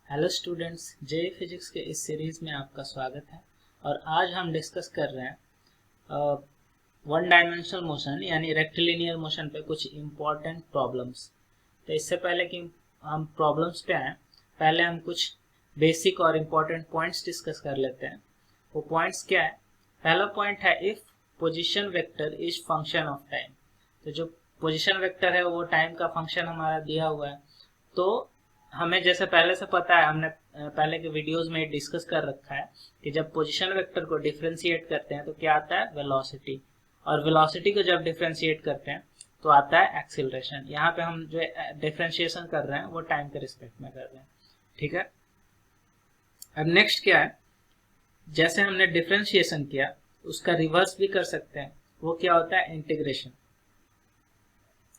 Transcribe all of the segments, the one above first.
Hello students, JEE physics के इस series में आपका स्वागत है। और आज हम डिस्कस कर रहे हैं वन डायमेंशनल मोशन यानी रेक्टिलिनियर मोशन पे कुछ इम्पोर्टेंट प्रॉब्लम्स। तो इससे पहले कि हम प्रॉब्लम्स पे आएँ, पहले हम कुछ बेसिक और इम्पोर्टेंट पॉइंट्स डिस्कस कर लेते हैं। वो पॉइंट्स क्या है? पहला पॉइंट है if position vector is function of time. तो जो पोजिशन वेक्टर है वो टाइम का फंक्शन हमारा दिया हुआ है। तो हमें जैसे पहले से पता है, हमने पहले के वीडियोस में डिस्कस कर रखा है कि जब पोजीशन वेक्टर को डिफरेंशिएट करते हैं तो क्या आता है? वेलोसिटी। और वेलोसिटी को जब डिफरेंशिएट करते हैं तो आता है एक्सीलरेशन। यहाँ पे हम जो डिफरेंशिएशन कर रहे हैं वो टाइम के रिस्पेक्ट में कर रहे हैं। ठीक है। अब नेक्स्ट क्या है? जैसे हमने डिफरेंशिएशन किया उसका रिवर्स भी कर सकते हैं। वो क्या होता है? इंटीग्रेशन।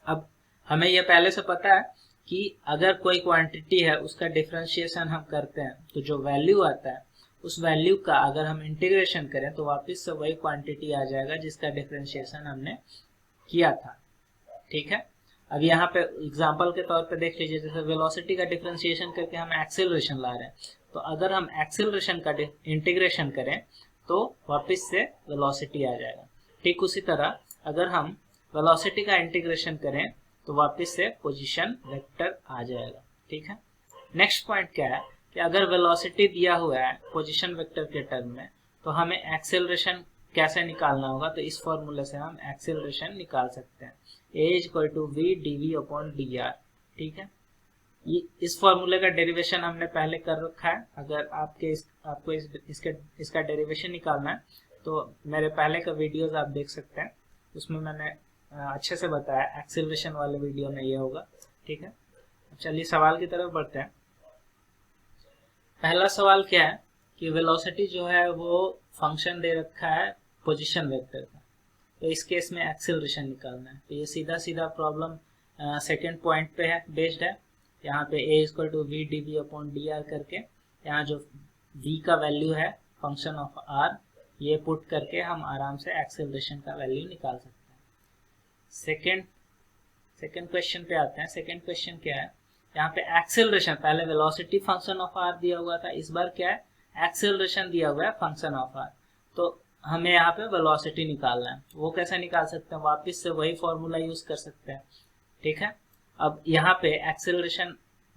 अब हमें यह पहले से पता है कि अगर कोई क्वांटिटी है उसका डिफरेंशिएशन हम करते हैं तो जो वैल्यू आता है उस वैल्यू का अगर हम इंटीग्रेशन करें तो वापस से वही क्वांटिटी आ जाएगा जिसका डिफरेंशिएशन हमने किया था। ठीक है। अब यहाँ पे एग्जांपल के तौर पे देख लीजिए, जैसे वेलोसिटी का डिफरेंशिएशन करके हम एक्सेलरेशन ला रहे हैं, तो अगर हम एक्सेलरेशन का इंटीग्रेशन करें तो वापस से वेलोसिटी आ जाएगा। ठीक उसी तरह अगर हम वेलोसिटी का इंटीग्रेशन करें तो वापस से पोजीशन वेक्टर आ जाएगा। ठीक है। नेक्स्ट पॉइंट क्या है कि अगर वेलोसिटी दिया हुआ है पोजीशन वेक्टर के टर्म में तो हमें एक्सेलरेशन कैसे निकालना होगा? तो इस फॉर्मूले से हम एक्सेलरेशन निकाल सकते हैं, a = v dv upon dr। ठीक है। ये इस फॉर्मूले का डेरिवेशन हमने पहले कर रखा है। अगर आपको इसका डेरिवेशन निकालना है तो मेरे पहले का वीडियोस आप देख सकते हैं, उसमें मैंने अच्छे से बताया। एक्सेलरेशन वाले वीडियो में ये होगा। ठीक है। चलिए सवाल की तरफ बढ़ते हैं। पहला सवाल क्या है कि वेलोसिटी जो है वो फंक्शन दे रखा है पोजीशन वेक्टर का, तो इस केस में एक्सेलरेशन निकालना है। तो ये सीधा सीधा प्रॉब्लम सेकेंड पॉइंट पे है, बेस्ड है। यहाँ पे a = v dv upon dr करके यहाँ जो v का वैल्यू है फंक्शन ऑफ r, ये पुट करके हम आराम से एक्सेलरेशन का वैल्यू निकाल सकते हैं। सेकेंड क्वेश्चन पे आते हैं। सेकेंड क्वेश्चन क्या है? यहाँ पे एक्सेलरेशन, पहले वेलोसिटी फंक्शन ऑफ r दिया हुआ था, इस बार क्या है? एक्सेलरेशन दिया हुआ है फंक्शन ऑफ r। तो हमें यहाँ पे वेलोसिटी निकालना है। वो कैसे निकाल सकते हैं? वापस से वही फॉर्मूला यूज कर सकते हैं। ठीक है। अब यहाँ पे एक्सेलरेशन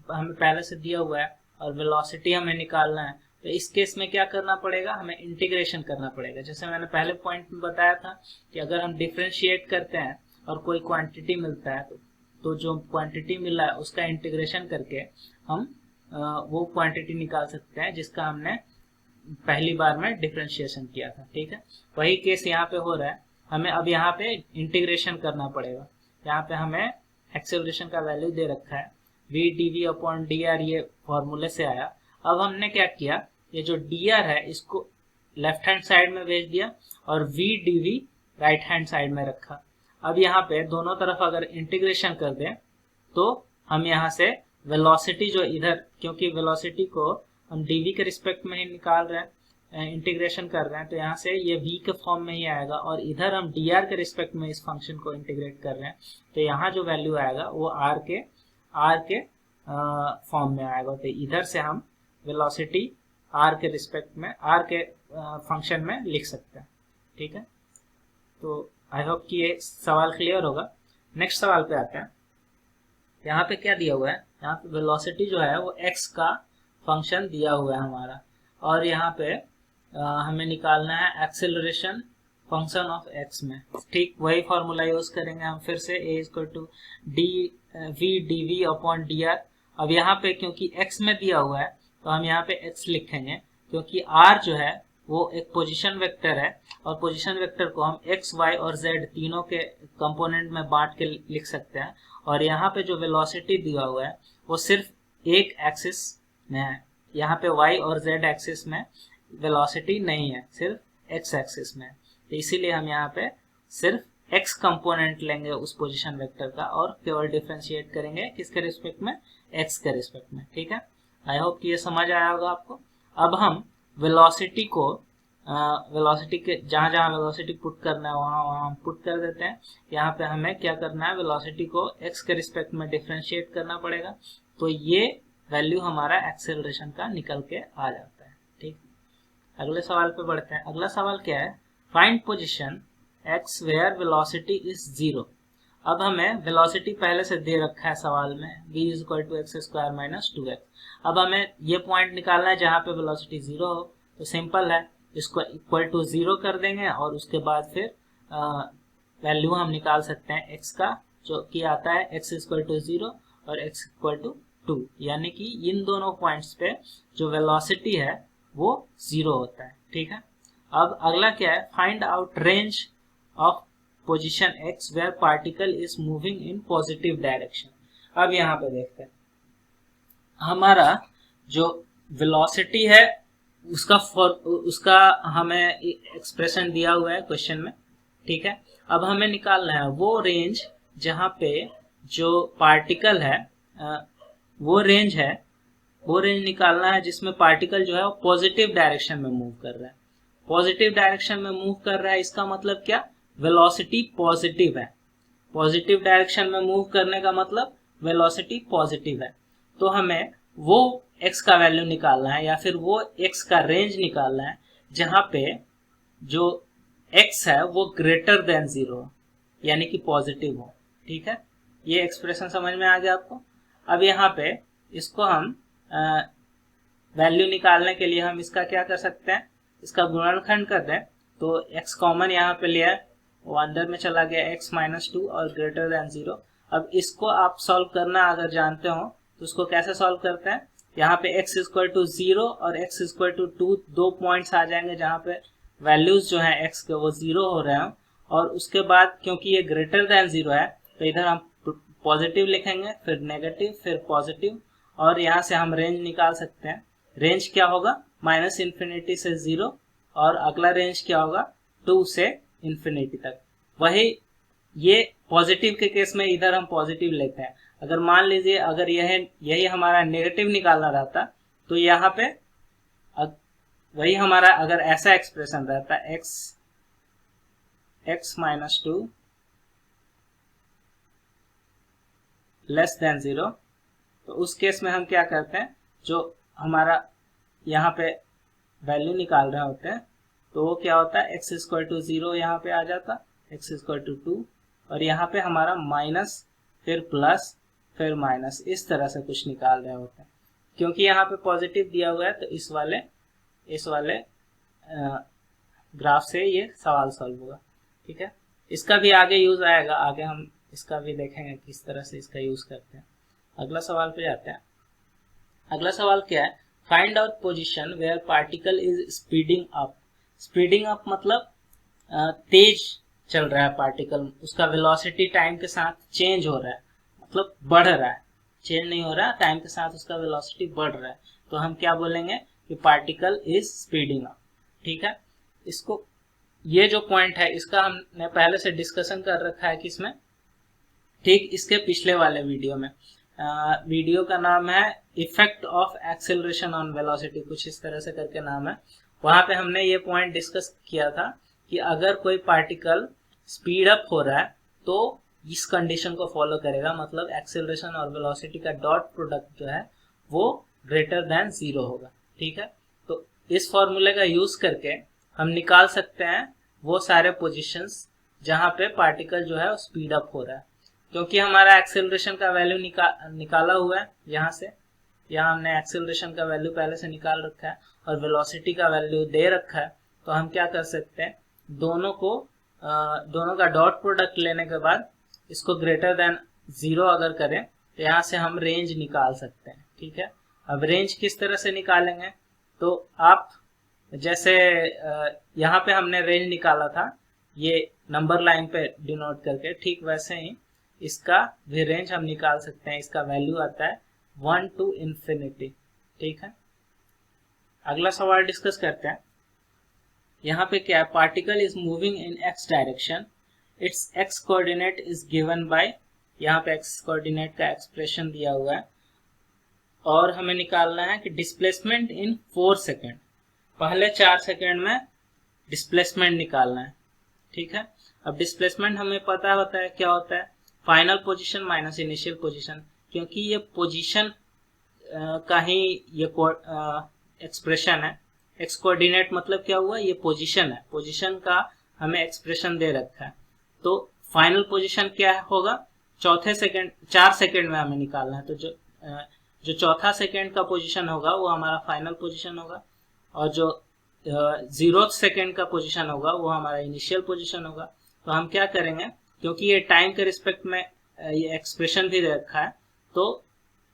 हमें पहले से दिया हुआ है और वेलोसिटी हमें निकालना है, तो इस केस में क्या करना पड़ेगा? हमें इंटीग्रेशन करना पड़ेगा। जैसे मैंने पहले पॉइंट में बताया था कि अगर हम डिफ्रेंशिएट करते हैं और कोई क्वांटिटी मिलता है तो जो क्वांटिटी मिला है उसका इंटीग्रेशन करके हम वो क्वांटिटी निकाल सकते हैं जिसका हमने पहली बार में डिफरेंशिएशन किया था। ठीक है। वही केस यहाँ पे हो रहा है। हमें अब यहाँ पे इंटीग्रेशन करना पड़ेगा। यहाँ पे हमें एक्सेलरेशन का वैल्यू दे रखा है v dv अपॉन dr, ये फॉर्मूले से आया। अब हमने क्या किया, ये जो dr है इसको लेफ्ट हैंड साइड में भेज दिया और v dv right hand side में रखा। अब यहाँ पे दोनों तरफ अगर इंटीग्रेशन कर दें तो हम यहाँ से वेलोसिटी जो इधर, क्योंकि वेलोसिटी को हम dv के रिस्पेक्ट में ही निकाल रहे हैं, इंटीग्रेशन कर रहे हैं, तो यहाँ से ये v के फॉर्म में ही आएगा और इधर हम dr के रिस्पेक्ट में इस फंक्शन को इंटीग्रेट कर रहे हैं, तो यहाँ जो वैल्यू आएगा वो r के फॉर्म में आएगा। तो इधर से हम वेलोसिटी r के रिस्पेक्ट में, r के फंक्शन में लिख सकते हैं। ठीक है। तो आई होप कि ये सवाल क्लियर होगा। नेक्स्ट सवाल पे आते हैं। यहाँ पे क्या दिया हुआ है? यहाँ पे वेलोसिटी जो है वो x का फंक्शन दिया हुआ है हमारा, और यहाँ पे हमें निकालना है एक्सेलरेशन फंक्शन ऑफ x में। ठीक वही फॉर्मूला यूज करेंगे हम फिर से, a = v dv upon dr। अब यहाँ पे क्योंकि x में दिया हुआ है तो हम यहाँ पे x लिखेंगे, क्योंकि r जो है वो एक पोजीशन वेक्टर है और पोजीशन वेक्टर को हम x, y और z तीनों के कंपोनेंट में बांट के लिख सकते हैं। और यहाँ पे जो वेलोसिटी दिया हुआ है वो सिर्फ एक एक्सिस में है। यहाँ पे y और z एक्सिस में वेलोसिटी नहीं है, सिर्फ x एक्सिस में। तो इसीलिए हम यहाँ पे सिर्फ x कंपोनेंट लेंगे उस पोजीशन वेक्टर का और केवल डिफरेंशिएट करेंगे किसके रिस्पेक्ट में? x के रिस्पेक्ट में। ठीक है। आई होप कि ये समझ आया होगा आपको। अब हम वेलोसिटी को वेलोसिटी के जहाँ वेलोसिटी पुट करना है वहाँ हम पुट कर देते हैं। यहाँ पे हमें क्या करना है? वेलोसिटी को x के रिस्पेक्ट में डिफरेंशिएट करना पड़ेगा। तो ये वैल्यू हमारा एक्सेलरेशन का निकल के आ जाता है। ठीक, अगले सवाल पे बढ़ते हैं। अगला सवाल क्या है, find position x where velocity is 0। अब हमें वेलोसिटी पहले से दे रखा है सवाल में, v = x² - 2x। अब हमें ये पॉइंट निकालना है जहाँ पे वेलोसिटी 0 हो। तो सिंपल है, इसको इक्वल टू 0 कर देंगे और उसके बाद फिर वैल्यू हम निकाल सकते हैं x का, जो कि आता है x = 0 और x = 2, यानी कि इन दोनों पॉइंट्स पे जो वेलोसिटी है वो 0 होता है। ठीक है, अब अगला क्या है, find out range of position x where particle is moving in positive direction. अब यहाँ पे देखते हैं, हमारा जो वेलोसिटी है उसका हमें एक्सप्रेशन दिया हुआ है क्वेश्चन में। ठीक है, अब हमें निकालना है वो रेंज जहाँ पे जो पार्टिकल है वो रेंज निकालना है जिसमें पार्टिकल जो है वो पॉजिटिव डायरेक्शन में मूव कर रहा है। पॉजिटिव डायरेक्शन में मूव कर रहा है, इसका मतलब क्या, वेलोसिटी पॉजिटिव है। पॉजिटिव डायरेक्शन में मूव करने का मतलब वेलोसिटी पॉजिटिव है। तो हमें वो x का वैल्यू निकालना है या फिर वो x का रेंज निकालना है जहां पे जो x है वो ग्रेटर देन 0 यानी कि पॉजिटिव हो। ठीक है, ये एक्सप्रेशन समझ में आ गया आपको। अब यहाँ पे इसको हम वैल्यू निकालने के लिए हम इसका क्या कर सकते हैं, इसका गुणनखंड कर दें। तो x कॉमन यहाँ पे लिया है, वो अंदर में चला गया x - 2 और ग्रेटर देन 0। अब इसको आप सॉल्व करना अगर जानते हो तो उसको कैसे सॉल्व करते हैं, यहाँ पे x = 0 और x = 2 दो पॉइंट्स आ जाएंगे जहाँ पे वैल्यूज जो है x के वो 0 हो रहे हैं। और उसके बाद क्योंकि ये ग्रेटर देन 0 है तो इधर हम पॉजिटिव लिखेंगे, फिर नेगेटिव, फिर पॉजिटिव, और यहाँ से हम रेंज निकाल सकते हैं। रेंज क्या होगा, -∞ से 0, और अगला रेंज क्या होगा 2 से ∞ तक। वही ये पॉजिटिव के केस में इधर हम पॉजिटिव लेते हैं। अगर मान लीजिए अगर यही हमारा नेगेटिव निकालना रहता तो यहाँ पे वही हमारा अगर ऐसा एक्सप्रेशन रहता x - 2 << 0, तो उस केस में हम क्या करते हैं, जो हमारा यहाँ पे वैल्यू निकाल रहे होते हैं तो वो क्या होता है, x = 0 यहाँ पे आ जाता, x = 2, और यहाँ पे हमारा माइनस, फिर प्लस, फिर माइनस, इस तरह से कुछ निकाल रहे होते हैं। क्योंकि यहाँ पे पॉजिटिव दिया हुआ है तो इस वाले ग्राफ से ये सवाल सॉल्व होगा। ठीक है, इसका भी आगे यूज आएगा, आगे हम इसका भी देखेंगे किस तरह से इसका यूज करते हैं। अगला सवाल पे जाते हैं। अगला सवाल क्या है, find out position where particle is speeding up. Speeding up मतलब तेज चल रहा है पार्टिकल, उसका वेलोसिटी टाइम के साथ चेंज हो रहा है, मतलब बढ़ रहा है, चेंज नहीं हो रहा, टाइम के साथ उसका वेलोसिटी बढ़ रहा है। तो हम क्या बोलेंगे कि पार्टिकल इज स्पीडिंग अप। ठीक है, इसको ये जो पॉइंट है इसका हमने पहले से डिस्कशन कर रखा है किसमें, ठीक इसके पिछले वाले वीडियो में। वीडियो का नाम है effect of acceleration on velocity, कुछ इस तरह से करके नाम है। वहां पे हमने ये पॉइंट डिस्कस किया था कि अगर कोई पार्टिकल स्पीड अप हो रहा है तो इस कंडीशन को फॉलो करेगा, मतलब एक्सेलरेशन और वेलोसिटी का डॉट प्रोडक्ट जो है वो ग्रेटर देन 0 होगा। ठीक है, तो इस फॉर्मूले का यूज करके हम निकाल सकते हैं वो सारे पोजीशंस जहां पे पार्टिकल जो है वो स्पीड अप हो रहा है। क्योंकि हमारा एक्सेलरेशन का वैल्यू निकाला हुआ है, यहाँ हमने एक्सेलरेशन का वैल्यू पहले से निकाल रखा है और वेलोसिटी का वैल्यू दे रखा है, तो हम क्या कर सकते हैं, दोनों का डॉट प्रोडक्ट लेने के बाद इसको ग्रेटर देन 0 अगर करें तो यहाँ से हम रेंज निकाल सकते हैं। ठीक है, अब रेंज किस तरह से निकालेंगे, तो आप जैसे यहाँ पे हमने रेंज निकाला था ये नंबर लाइन पे डिनोट करके, ठीक वैसे ही इसका भी रेंज हम निकाल सकते हैं। इसका वैल्यू आता है 1 to ∞। ठीक है, अगला सवाल डिस्कस करते हैं। यहाँ पे क्या है, particle is moving in x direction, it's x coordinate is given by, यहाँ पे x कोऑर्डिनेट का एक्सप्रेशन दिया हुआ है और हमें निकालना है कि डिस्प्लेसमेंट इन 4 सेकेंड, पहले 4 सेकेंड में डिस्प्लेसमेंट निकालना है। ठीक है, अब डिस्प्लेसमेंट हमें पता होता है क्या होता है, final position minus initial position. क्योंकि ये पोजीशन का ही ये एक्सप्रेशन है। एक्स कोऑर्डिनेट मतलब क्या हुआ, ये पोजीशन है, पोजीशन का हमें एक्सप्रेशन दे रखा है। तो फाइनल पोजीशन क्या होगा, 4 सेकेंड में हमें निकालना है। तो जो चौथा सेकेंड का पोजीशन होगा वो हमारा फाइनल पोजीशन होगा, और जो 0th सेकेंड का पोजीशन होगा वो हमारा इनिशियल पोजीशन होगा। तो हम क्या करेंगे, क्योंकि ये टाइम के रिस्पेक्ट में ये एक्सप्रेशन भी दे रखा है, तो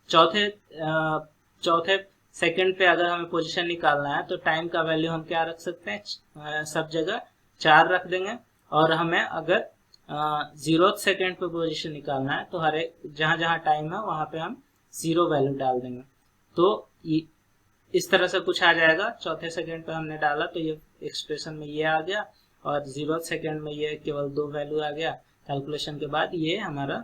चौथे सेकंड पे अगर हमें पोजीशन निकालना है तो टाइम का वैल्यू हम क्या रख सकते हैं, सब जगह 4 रख देंगे। और हमें अगर 0th सेकंड पे पोजीशन निकालना है तो हर एक जहां जहां टाइम है वहां पे हम 0 वैल्यू डाल देंगे। तो इस तरह से कुछ आ जाएगा। चौथे सेकंड पे हमने डाला तो ये एक्सप्रेशन में ये आ गया, और 0th सेकंड में ये केवल 2 वैल्यू आ गया। कैलकुलेशन के बाद ये हमारा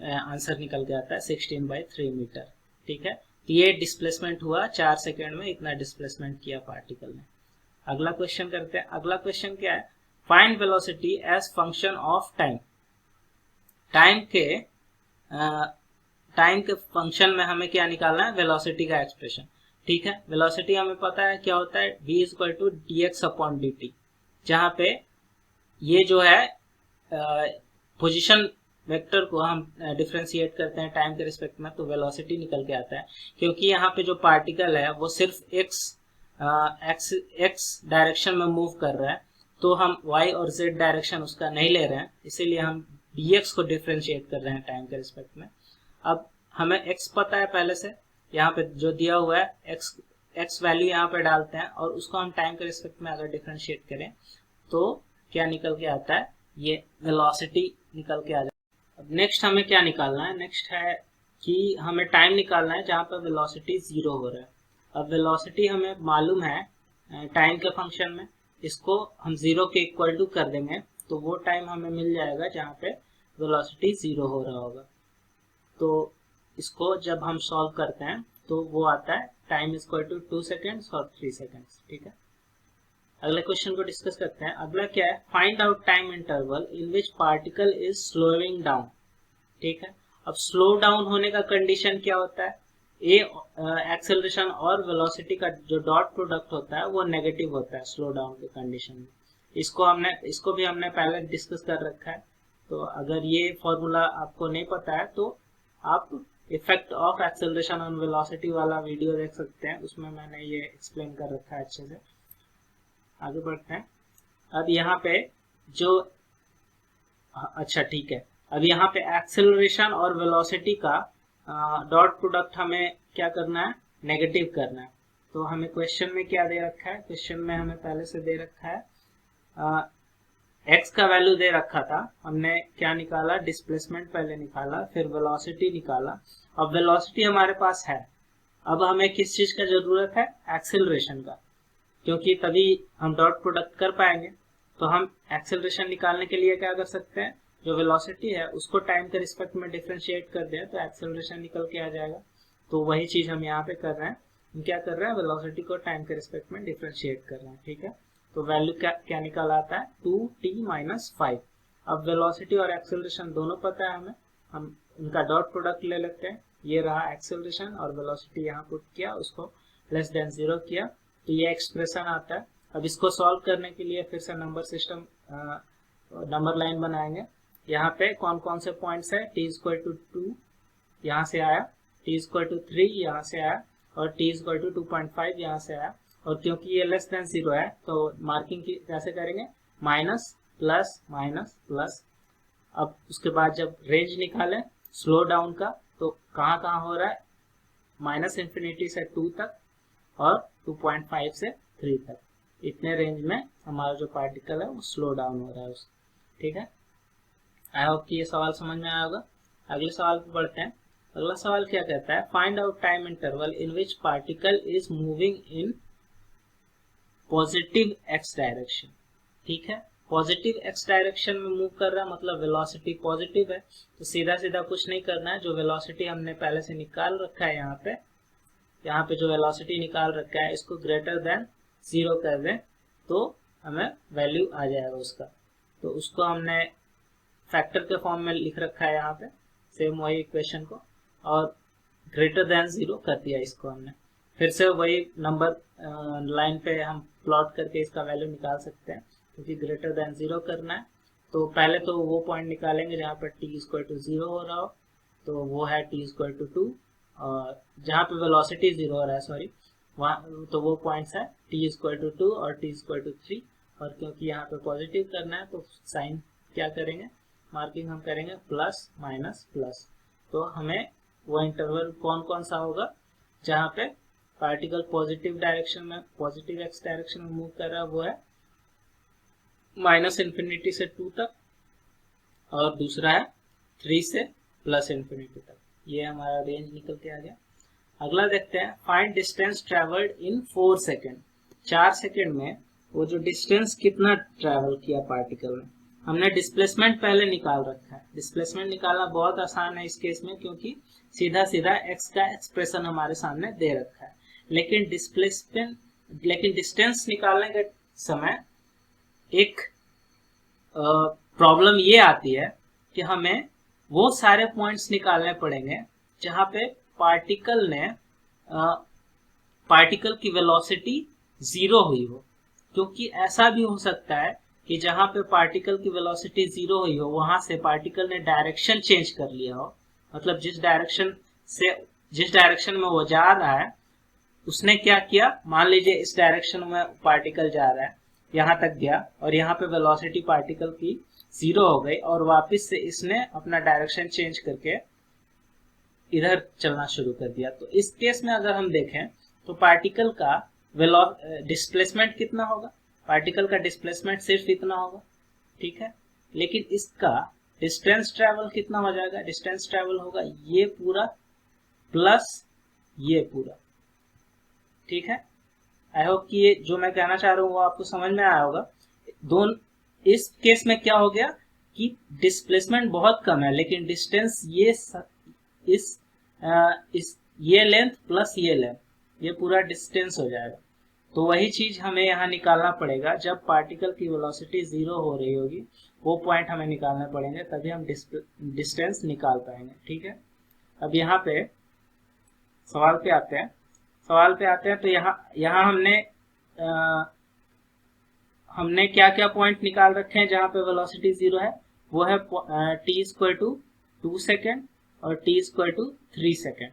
आंसर निकल के आता है 16/3 मीटर। ठीक है, तो ये डिस्प्लेसमेंट हुआ, 4 सेकंड में इतना डिस्प्लेसमेंट किया पार्टिकल ने। अगला क्वेश्चन करते हैं। अगला क्वेश्चन क्या है, find velocity as function of time. Time के फंक्शन में हमें क्या निकालना है, वेलोसिटी का एक्सप्रेशन। ठीक है, वेलोसिटी हमें पता है क्या होता है, v = dx/dt, जहां पे ये जो है पोजीशन वेक्टर को हम डिफरेंशिएट करते हैं टाइम के रिस्पेक्ट में, तो वेलोसिटी निकल के आता है। क्योंकि यहाँ पे जो पार्टिकल है वो सिर्फ एक्स डायरेक्शन में मूव कर रहा है, तो हम y और z डायरेक्शन उसका नहीं ले रहे हैं, इसीलिए हम dx को डिफरेंशिएट कर रहे हैं टाइम के रिस्पेक्ट में। अब हमें x पता है पहले से, यहाँ पे जो दिया हुआ है x वैल्यू यहाँ पे डालते हैं, और उसको हम टाइम के रिस्पेक्ट में अगर डिफरेंशिएट करें तो क्या निकल के आता है, ये वेलोसिटी निकल के आ जाता है। अब नेक्स्ट हमें क्या निकालना है, नेक्स्ट है कि हमें टाइम निकालना है जहाँ पर वेलोसिटी 0 हो रहा है। अब वेलोसिटी हमें मालूम है टाइम के फंक्शन में, इसको हम 0 के इक्वल टू कर देंगे तो वो टाइम हमें मिल जाएगा जहाँ पे वेलोसिटी 0 हो रहा होगा। तो इसको जब हम सॉल्व करते हैं तो वो आता है टाइम = 2 सेकेंड्स और 3 सेकेंड्स। ठीक है, अगले क्वेश्चन को डिस्कस करते हैं। अगला क्या है, find out time interval in which particle is slowing down. ठीक है, अब स्लो डाउन होने का कंडीशन क्या होता है, एक्सेलरेशन और वेलोसिटी का जो डॉट प्रोडक्ट होता है वो नेगेटिव होता है स्लो डाउन के कंडीशन में। इसको भी हमने पहले डिस्कस कर रखा है। तो अगर ये फॉर्मूला आपको नहीं पता है तो आप effect of acceleration on velocity वाला वीडियो देख सकते हैं, उसमें मैंने ये एक्सप्लेन कर रखा है अच्छे से। आगे बढ़ते हैं। अब यहाँ पे जो अच्छा ठीक है, अब यहाँ पे एक्सेलरेशन और वेलोसिटी का डॉट प्रोडक्ट हमें क्या करना है, नेगेटिव करना है। तो हमें क्वेश्चन में क्या दे रखा है, क्वेश्चन में हमें पहले से दे रखा है x का वैल्यू दे रखा था, हमने क्या निकाला, डिस्प्लेसमेंट पहले निकाला, फिर वेलोसिटी निकाला। अब वेलोसिटी हमारे पास है, अब हमें किस चीज का जरूरत है, एक्सेलरेशन का, क्योंकि तभी हम डॉट प्रोडक्ट कर पाएंगे। तो हम एक्सेलरेशन निकालने के लिए क्या कर सकते हैं, जो वेलोसिटी है उसको टाइम के रिस्पेक्ट में डिफरेंशिएट कर दें तो एक्सेलरेशन निकल के आ जाएगा। तो वही चीज हम यहाँ पे कर रहे हैं, हम क्या कर रहे हैं, वेलोसिटी को टाइम के रिस्पेक्ट में डिफरेंशिएट कर रहे हैं। ठीक है, तो वैल्यू क्या निकल आता है, 2t-5। अब वेलोसिटी और एक्सेलरेशन दोनों पता है हमें, हम उनका डॉट प्रोडक्ट ले लेते हैं। ये रहा एक्सेलरेशन और वेलोसिटी यहाँ पुट किया, उसको <0 किया, तो ये एक्सप्रेशन आता है। अब इसको सॉल्व करने के लिए फिर से नंबर सिस्टम नंबर लाइन बनाएंगे। यहाँ पे कौन कौन से पॉइंट्स है, t = 2 यहाँ से आया, t = 3 यहाँ से आया, और t = 2.5 यहाँ से आया। और क्योंकि ये <0 है तो मार्किंग की कैसे करेंगे, माइनस प्लस माइनस प्लस। अब उसके बाद जब रेंज निकालें स्लो डाउन का तो कहाँ कहाँ हो रहा है, -∞ से 2 तक और 2.5 से 3 तक, इतने रेंज में हमारा जो पार्टिकल है वो स्लो डाउन हो रहा है उसका। ठीक है, आई होप कि ये सवाल समझ में आया होगा। अगले सवाल पे बढ़ते हैं। अगला सवाल क्या कहता है, find out time interval in which particle is moving in positive x direction. ठीक है, पॉजिटिव x डायरेक्शन में मूव कर रहा है मतलब वेलोसिटी पॉजिटिव है, तो सीधा सीधा कुछ नहीं करना है, जो वेलोसिटी हमने पहले से निकाल रखा है यहाँ पे जो वेलोसिटी निकाल रखा है इसको <0 कर दें तो हमें वैल्यू आ जाएगा उसका। तो उसको हमने फैक्टर के फॉर्म में लिख रखा है यहाँ पे, सेम वही इक्वेशन को, और ग्रेटर देन 0 कर दिया इसको हमने। फिर से वही नंबर लाइन पे हम प्लॉट करके इसका वैल्यू निकाल सकते हैं, क्योंकि ग्रेटर देन 0 करना है। तो पहले तो वो पॉइंट निकालेंगे जहाँ पर t इक्वल टू 0 हो रहा हो, तो वो है t इक्वल टू 2, और जहाँ पे वेलोसिटी 0 हो रहा है, सॉरी, वहाँ तो वो पॉइंट्स है t इक्वल टू 2 और t इक्वल टू 3। और क्योंकि यहाँ पे पॉजिटिव करना है तो साइन क्या करेंगे, मार्किंग हम करेंगे प्लस माइनस प्लस। तो हमें वो इंटरवल कौन कौन सा होगा जहाँ पे पार्टिकल पॉजिटिव डायरेक्शन में, पॉजिटिव एक्स डायरेक्शन में मूव कर रहा है, वो है -∞ से 2 तक, और दूसरा है 3 से +∞ तक। ये हमारा रेंज निकल के आ गया। अगला देखते हैं, find distance travelled in 4 second. 4 second में वो जो डिस्टेंस कितना ट्रेवल किया पार्टिकल में। हमने डिस्प्लेसमेंट पहले निकाल रखा है। डिस्प्लेसमेंट निकालना बहुत आसान है इस केस में, क्योंकि सीधा सीधा x का एक्सप्रेशन हमारे सामने दे रखा है। लेकिन डिस्टेंस निकालने के समय एक प्रॉब्लम ये आती है कि हमें वो सारे पॉइंट्स निकालने पड़ेंगे जहाँ पे पार्टिकल की वेलोसिटी 0 हुई हो, क्योंकि ऐसा भी हो सकता है कि जहाँ पे पार्टिकल की वेलोसिटी 0 हुई हो, वहां से पार्टिकल ने डायरेक्शन चेंज कर लिया हो। मतलब जिस डायरेक्शन में वो जा रहा है, उसने क्या किया, मान लीजिए इस डायरेक्शन में पार्टिकल जा रहा है, यहाँ तक गया, और यहाँ पे वेलोसिटी पार्टिकल की 0 हो गई, और वापस से इसने अपना डायरेक्शन चेंज करके इधर चलना शुरू कर दिया। तो इस केस में अगर हम देखें तो पार्टिकल का डिस्प्लेसमेंट कितना होगा, पार्टिकल का डिस्प्लेसमेंट सिर्फ इतना होगा, ठीक है। लेकिन इसका डिस्टेंस ट्रेवल कितना हो जाएगा, डिस्टेंस ट्रेवल होगा ये पूरा प्लस ये पूरा, ठीक है। आई होप कि ये जो मैं कहना चाह रहा हूँ वो आपको समझ में आया होगा। दोनों इस केस में क्या हो गया कि डिस्प्लेसमेंट बहुत कम है, लेकिन डिस्टेंस ये लेंथ प्लस ये लेंथ, ये पूरा डिस्टेंस हो जाएगा। तो वही चीज हमें यहाँ निकालना पड़ेगा। जब पार्टिकल की वेलोसिटी 0 हो रही होगी, वो पॉइंट हमें निकालने पड़ेंगे, तभी हम डिस्टेंस निकाल पाएंगे, ठीक है। अब यहाँ पे सवाल पे आते हैं। तो यहाँ हमने क्या क्या पॉइंट निकाल रखे हैं जहाँ पे वेलोसिटी 0 है। वो है t इक्वल टू 2 सेकेंड और t इक्वल टू 3 सेकेंड।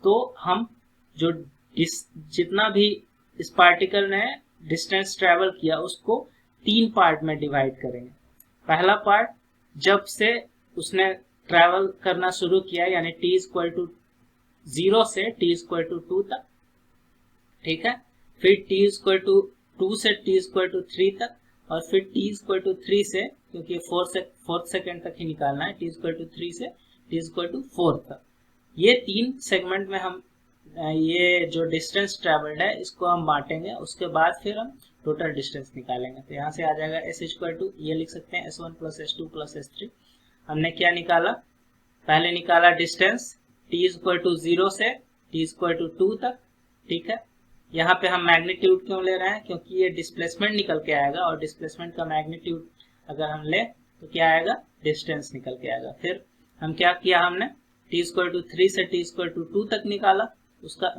तो हम जो जितना भी इस पार्टिकल ने डिस्टेंस ट्रेवल किया, उसको 3 पार्ट में डिवाइड करेंगे। पहला पार्ट जब से उसने ट्रेवल करना शुरू किया, यानी t इक्वल टू 0 से t इक्वल टू 2 तक, ठीक है। फिर t इक्वल टू 2 से t इक्वल टू 3 तक, और फिर t इक्वल टू 3 से, क्योंकि 4 सेकेंड तक ही निकालना है, t इक्वल टू 3 से t इक्वल टू 4 तक। ये 3 सेगमेंट में हम ये जो डिस्टेंस ट्रेवल्ड है इसको हम बांटेंगे। उसके बाद फिर हम टोटल डिस्टेंस निकालेंगे। तो यहाँ से आ जाएगा s इक्वल टू, ये लिख सकते हैं s1 plus s2 plus s3। हमने क्या निकाला, पहले निकाला डिस्टेंस t इक्वल टू 0 से t इक्वल टू 2 तक, ठीक है। यहाँ पे हम मैग्नीट्यूड क्यों ले रहे हैं, क्योंकि ये डिस्प्लेसमेंट निकल के आएगा, और डिस्प्लेसमेंट का मैग्नीट्यूड अगर हम ले तो क्या आएगा, डिस्टेंस निकल के आएगा। फिर हम क्या किया, हमने t इक्वल टू 3 से t इक्वल टू 2 तक निकाला, उसका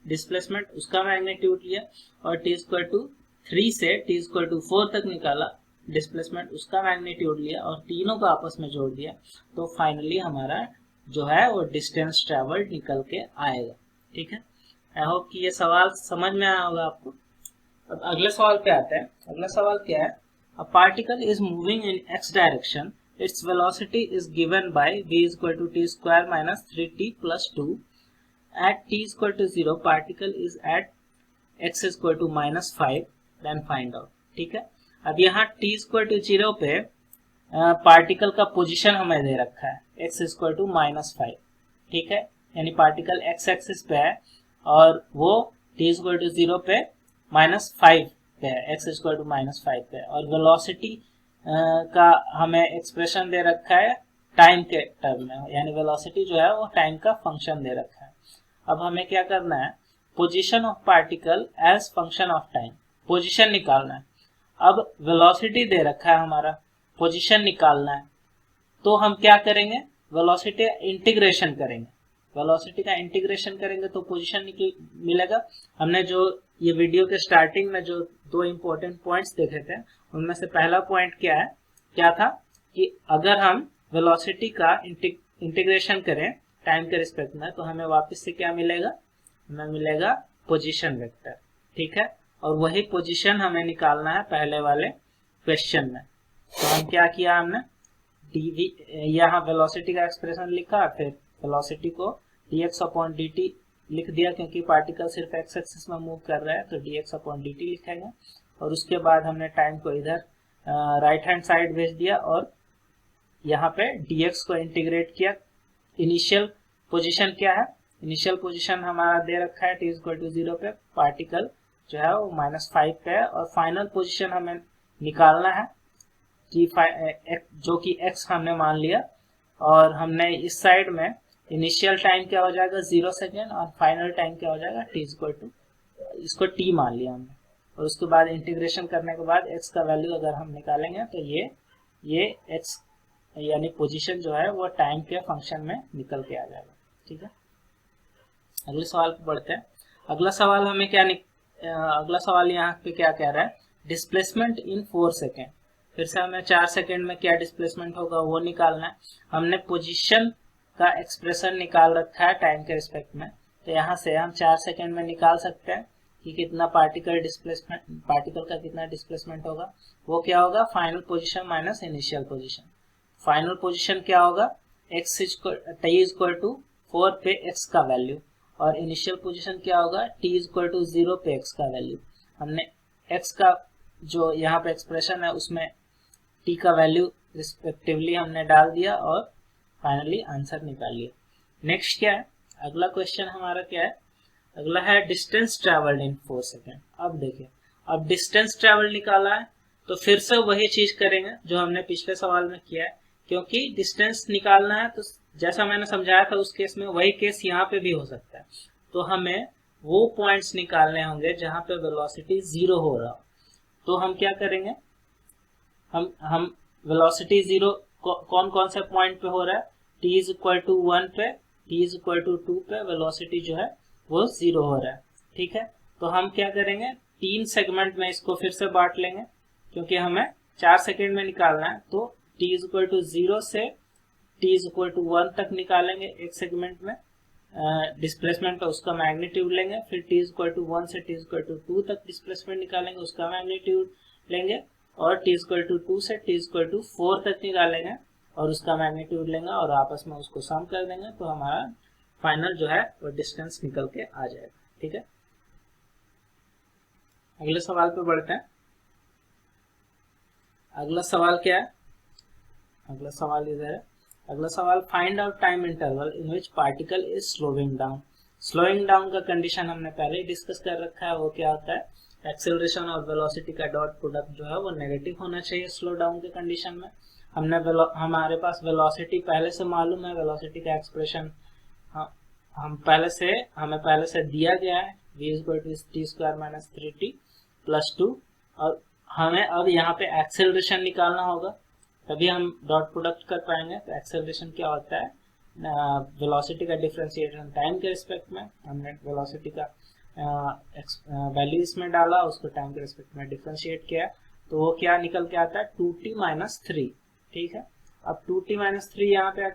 डिस्प्लेसमेंट, उसका मैग्नीट्यूड लिया, और t इक्वल टू 3 से t इक्वल टू 4 तक निकाला, डिस्प्लेसमेंट, उसका मैग्नीट्यूड लिया, और तीनों को आपस में जोड़ दिया। तो फाइनली हमारा जो है वो डिस्टेंस ट्रेवल्ड निकल के आएगा, ठीक है। आई होप कि ये सवाल समझ में आया होगा आपको। अब अगले सवाल पे आते हैं। अगला सवाल क्या है, a particle is moving in x direction, its velocity is given by v equal to t square minus 3t plus 2. At t equal to 0, particle is at x equal to minus 5, then find out, ठीक है। अब यहाँ t equal to 0 पे particle का position हमें दे रखा है x equal to minus 5, ठीक है। यानी पार्टिकल x एक्सिस पे है और वो t equal to 0 पे -5 पे है, x equal to -5 पे है, और वेलोसिटी का हमें एक्सप्रेशन दे रखा है टाइम के टर्म में, यानी वेलोसिटी जो है वो टाइम का फंक्शन दे रखा है। अब हमें क्या करना है, position of particle as function of time, position निकालना है। अब वेलोसिटी दे रखा है हमारा, पोजीशन निकालना है, तो हम क्या करेंगे, वेलोसिटी इंटीग्रेशन करेंगे, वेलोसिटी का इंटीग्रेशन करेंगे तो पोजीशन मिलेगा। हमने जो ये वीडियो के स्टार्टिंग में जो 2 इंपॉर्टेंट पॉइंट्स देखे थे उनमें से पहला पॉइंट क्या था कि अगर हम वेलोसिटी का इंटीग्रेशन करें टाइम के रिस्पेक्ट में तो हमें वापस से क्या मिलेगा, हमें मिलेगा पोजीशन वेक्टर। ठीक है, और वही पोजीशन हमें निकालना है पहले वाले क्वेश्चन में। तो हम क्या किया, हमने dv यहाँ वेलोसिटी का एक्सप्रेशन लिखा, फिर वेलोसिटी को dx/dt लिख दिया क्योंकि पार्टिकल सिर्फ एक्स एक्सिस में मूव कर रहा है तो dx/dt लिखेंगे। और उसके बाद हमने टाइम को इधर राइट हैंड साइड भेज दिया और यहाँ पे dx को इंटीग्रेट किया। इनिशियल पोजीशन क्या है, इनिशियल पोजीशन हमारा दे रखा है t=0 पे, पार्टिकल जो है वो -5 पे है। और फाइनल पोजीशन हमें निकालना है जो कि x हमने मान लिया। और हमने इस साइड में इनिशियल टाइम क्या हो जाएगा 0 सेकेंड और फाइनल टाइम क्या हो जाएगा इसको t मान लिया हमने। और उसके बाद इंटीग्रेशन करने के बाद x का वैल्यू अगर हम निकालेंगे तो ये x यानी पोजीशन जो है वो टाइम के फंक्शन में निकल के आ जाएगा। ठीक है, अगले सवाल पे बढ़ते हैं। अगला सवाल हमें अगला सवाल यहाँ पे क्या कह रहा है, डिस्प्लेसमेंट इन 4 सेकेंड। फिर से हमें 4 सेकेंड में क्या डिस्प्लेसमेंट होगा वो निकालना है। हमने पोजीशन का एक्सप्रेशन निकाल रखा है टाइम के रिस्पेक्ट में, तो यहाँ से हम 4 सेकेंड में निकाल सकते हैं कि कितना पार्टिकल का कितना डिस्प्लेसमेंट होगा। वो क्या होगा, final position minus initial position. Final position क्या होगा, t=4 पे x का वैल्यू, और इनिशियल पोजीशन क्या होगा t=0 पे x का वैल्यू। हमने x का जो यहाँ पे एक्सप्रेशन है उसमें t का वैल्यू रिस्पेक्टिवली हमने डाल दिया और फाइनली आंसर निकाल लिया। नेक्स्ट क्या है, अगला क्वेश्चन हमारा क्या है, अगला है डिस्टेंस ट्रेवल्ड इन 4 सेकेंड। अब देखिए, अब डिस्टेंस ट्रेवल्ड निकाला है तो फिर से वही चीज करेंगे जो हमने पिछले सवाल में किया है, क्योंकि डिस्टेंस निकालना है तो जैसा मैंने समझाया था उस केस में वही केस यहाँ पे भी हो सकता है। तो हमें वो पॉइंट्स निकालने होंगे जहां पे वेलोसिटी 0 हो रहा हो। तो हम क्या करेंगे, हम वेलोसिटी 0 कौन कौन से पॉइंट पे हो रहा है, t=1 पे, t=2 पे वेलोसिटी जो है वो 0 हो रहा है। ठीक है, तो हम क्या करेंगे, 3 सेगमेंट में इसको फिर से बांट लेंगे क्योंकि हमें 4 सेकेंड में निकालना है। तो t=0 से t=1 तक निकालेंगे एक सेगमेंट में डिस्प्लेसमेंट, उसका मैग्नीट्यूड लेंगे। फिर t=1 से t=2 तक डिस्प्लेसमेंट निकालेंगे, उसका मैग्नीट्यूड लेंगे। और t=2 से t=4 तक निकालेंगे और उसका मैग्नीट्यूड लेंगे और आपस में उसको सम कर देंगे तो हमारा फाइनल जो है वो डिस्टेंस निकल के आ जाएगा। ठीक है, अगले सवाल पे बढ़ते हैं। अगला सवाल क्या है, अगला सवाल इधर है। अगला सवाल, find out time interval in which particle is slowing down. Slowing down का कंडीशन हमने पहले ही डिस्कस कर रखा है। वो क्या होता है, एक्सेलरेशन और वेलोसिटी का डॉट प्रोडक्ट जो है वो नेगेटिव होना चाहिए स्लो डाउन के कंडीशन में। हमारे पास वेलोसिटी पहले से मालूम है, वेलोसिटी का एक्सप्रेशन हमें पहले से दिया गया है, v=t² - 3t + 2। और हमें अब यहाँ पे एक्सेलरेशन निकालना होगा तभी हम डॉट प्रोडक्ट कर पाएंगे। तो एक्सेलरेशन क्या होता है, वेलोसिटी का डिफरेंशिएशन टाइम के रिस्पेक्ट में। हमने वेलोसिटी का वैल्यू इसमें डाला, उसको टाइम के रिस्पेक्ट में डिफरेंशिएट किया, तो वो क्या निकल के आता है 2t - 3। ठीक है, अब 2t - 3 यहाँ पे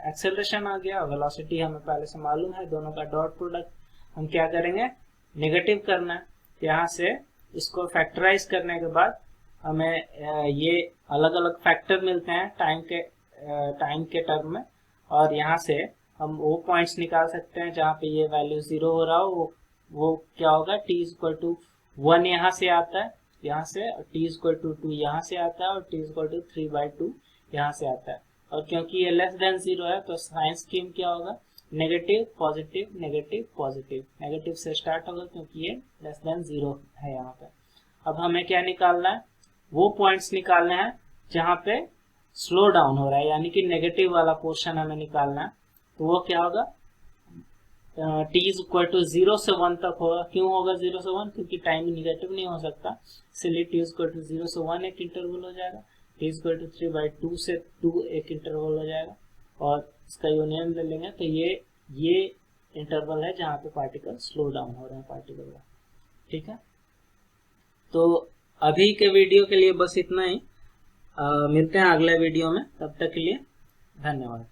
एक्सेलरेशन आ गया, वेलोसिटी हमें पहले से मालूम है, दोनों का डॉट प्रोडक्ट हम क्या करेंगे, नेगेटिव करना है। यहाँ से इसको फैक्टराइज करने के बाद हमें ये अलग अलग फैक्टर मिलते हैं टाइम के टर्म में, और यहाँ से हम वो पॉइंट्स निकाल सकते हैं जहाँ पे ये वैल्यू 0 हो रहा हो। वो क्या होगा, t=1 यहाँ से आता है, यहाँ से t=2 यहाँ से आता है और t=3/2 यहाँ से आता है। और क्योंकि ये लेस देन 0 है तो साइन स्कीम क्या होगा, negative positive negative positive. Negative से स्टार्ट होगा क्योंकि ये लेस देन 0 है यहाँ पे। अब हमें क्या निकालना है, वो पॉइंट्स निकालने हैं जहाँ पे स्लो डाउन हो रहा है, यानी कि नेगेटिव वाला पोर्शन हमें निकालना है। तो वो क्या होगा, t=0 से 1 तक होगा। क्यों होगा 0 से 1, क्योंकि टाइम नेगेटिव नहीं हो सकता, इसलिए t=0 से 1 एक इंटरवल हो जाएगा, t=3/2 से 2 एक इंटरवल हो जाएगा, और इसका यूनियन ले लेंगे तो ये ये इंटरवल है जहाँ पे पार्टिकल स्लो डाउन हो रहे हैं पार्टिकल का। ठीक है, तो अभी के वीडियो के लिए बस इतना ही। मिलते हैं अगले वीडियो में, तब तक के लिए धन्यवाद।